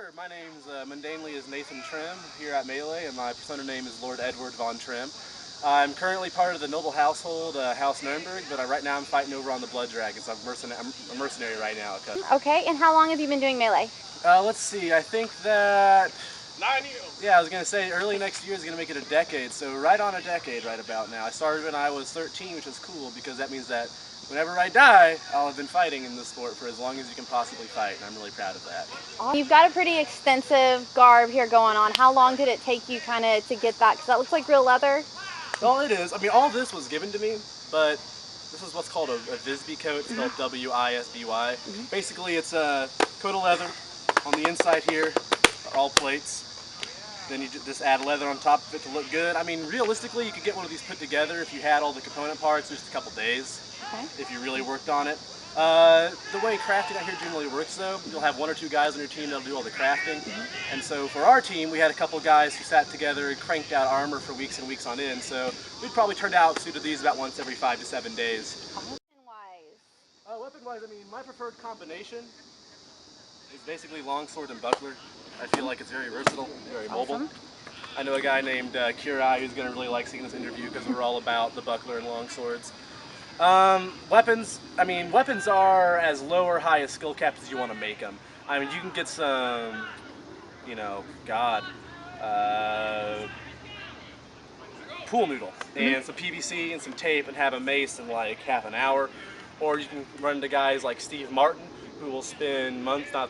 Sure, my name's mundanely is Nathan Trim here at Melee, and my persona name is Lord Edward Von Trim. I'm currently part of the noble household, House Nurnberg, but right now I'm fighting over on the Blood Dragons. I'm a mercenary right now. Okay, and how long have you been doing Melee? Let's see, I think that 9 years. Yeah, I was going to say early next year is going to make it a decade, so right on a decade right about now. I started when I was 13, which is cool because that means that whenever I die, I'll have been fighting in this sport for as long as you can possibly fight, and I'm really proud of that. You've got a pretty extensive garb here going on. How long did it take you kind of to get that? Because that looks like real leather. Well, it is. I mean, all this was given to me, but this is what's called a Visby coat. It's called W-I-S-B-Y. Basically, it's a coat of leather. On the inside here are all plates. Then you just add leather on top of it to look good. I mean, realistically, you could get one of these put together if you had all the component parts in just a couple days, if you really worked on it. The way crafting out here generally works, though, you'll have 1 or 2 guys on your team that'll do all the crafting. And so for our team, we had a couple guys who sat together and cranked out armor for weeks and weeks on end. So we'd probably turned out suited these about once every 5 to 7 days. Weapon-wise? Weapon-wise, I mean, my preferred combination is basically longsword and buckler. I feel like it's very versatile, very mobile. Awesome. I know a guy named Kurai who's going to really like seeing this interview because we're all about the buckler and longswords. Weapons, I mean, weapons are as low or high as skill caps as you want to make them. I mean, you can get some, you know, pool noodle and some PVC and some tape and have a mace in like half an hour. Or you can run into guys like Steve Martin, who will spend months, not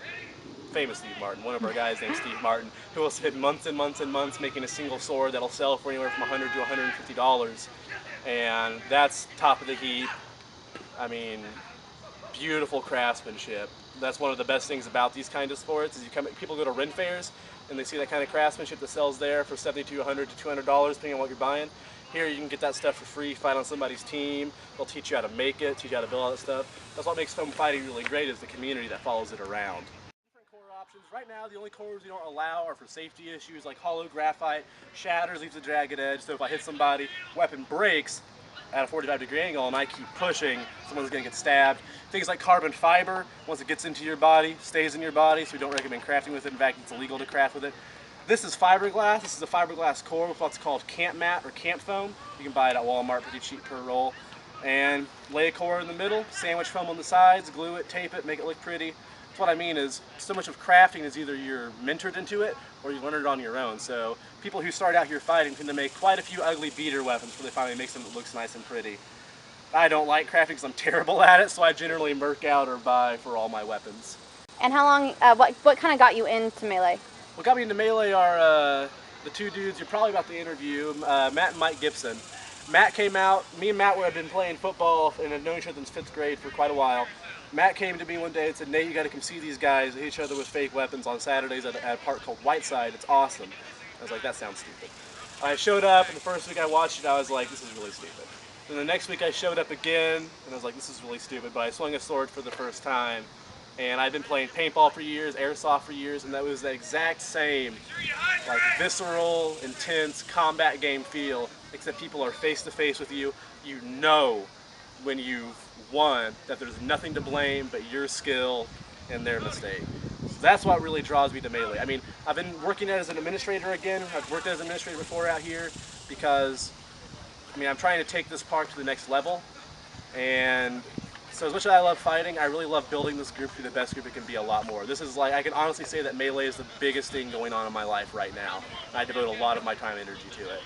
famous Steve Martin, one of our guys named Steve Martin, who will spend months and months and months making a single sword that'll sell for anywhere from $100 to $150. And that's top of the heap. I mean, beautiful craftsmanship. That's one of the best things about these kind of sports is people go to Ren fairs and they see that kind of craftsmanship that sells there for $70 to $100 to $200 depending on what you're buying. Here you can get that stuff for free, fight on somebody's team. They'll teach you how to make it, teach you how to build all that stuff. That's what makes foam fighting really great is the community that follows it around. Different core options. Right now the only cores we don't allow are for safety issues like hollow graphite, shatters, leaves a jagged edge, so if I hit somebody, weapon breaks at a 45-degree angle and I keep pushing, someone's going to get stabbed. Things like carbon fiber, once it gets into your body, stays in your body, so we don't recommend crafting with it. In fact, it's illegal to craft with it. This is fiberglass. This is a fiberglass core with what's called camp mat or camp foam. You can buy it at Walmart, pretty cheap per roll. And lay a core in the middle, sandwich foam on the sides, glue it, tape it, make it look pretty. That's what I mean is so much of crafting is either you're mentored into it or you learn it on your own. So people who start out here fighting tend to make quite a few ugly beater weapons before they finally make something that looks nice and pretty. I don't like crafting because I'm terrible at it, so I generally merc out or buy for all my weapons. And how long, what kind of got you into Melee? What got me into Melee are the 2 dudes you're probably about to interview, Matt and Mike Gibson. Matt came out, me and Matt had been playing football and had known each other since 5th grade for quite a while. Matt came to me one day and said, Nate, you got to come see these guys. They hit each other with fake weapons on Saturdays at a park called Whiteside. It's awesome. I was like, that sounds stupid. I showed up, and the first week I watched it, I was like, this is really stupid. Then the next week I showed up again, and I was like, this is really stupid, but I swung a sword for the first time. And I've been playing paintball for years, airsoft for years, and that was the exact same, like, visceral, intense combat game feel, except people are face to face with you. You know when you've won that there's nothing to blame but your skill and their mistake. So that's what really draws me to Melee. I mean, I've been working as an administrator again. I've worked as an administrator before out here because, I mean, I'm trying to take this park to the next level. And so as much as I love fighting, I really love building this group to be the best group it can be a lot more. This is like, I can honestly say that Melee is the biggest thing going on in my life right now. And I devote a lot of my time and energy to it.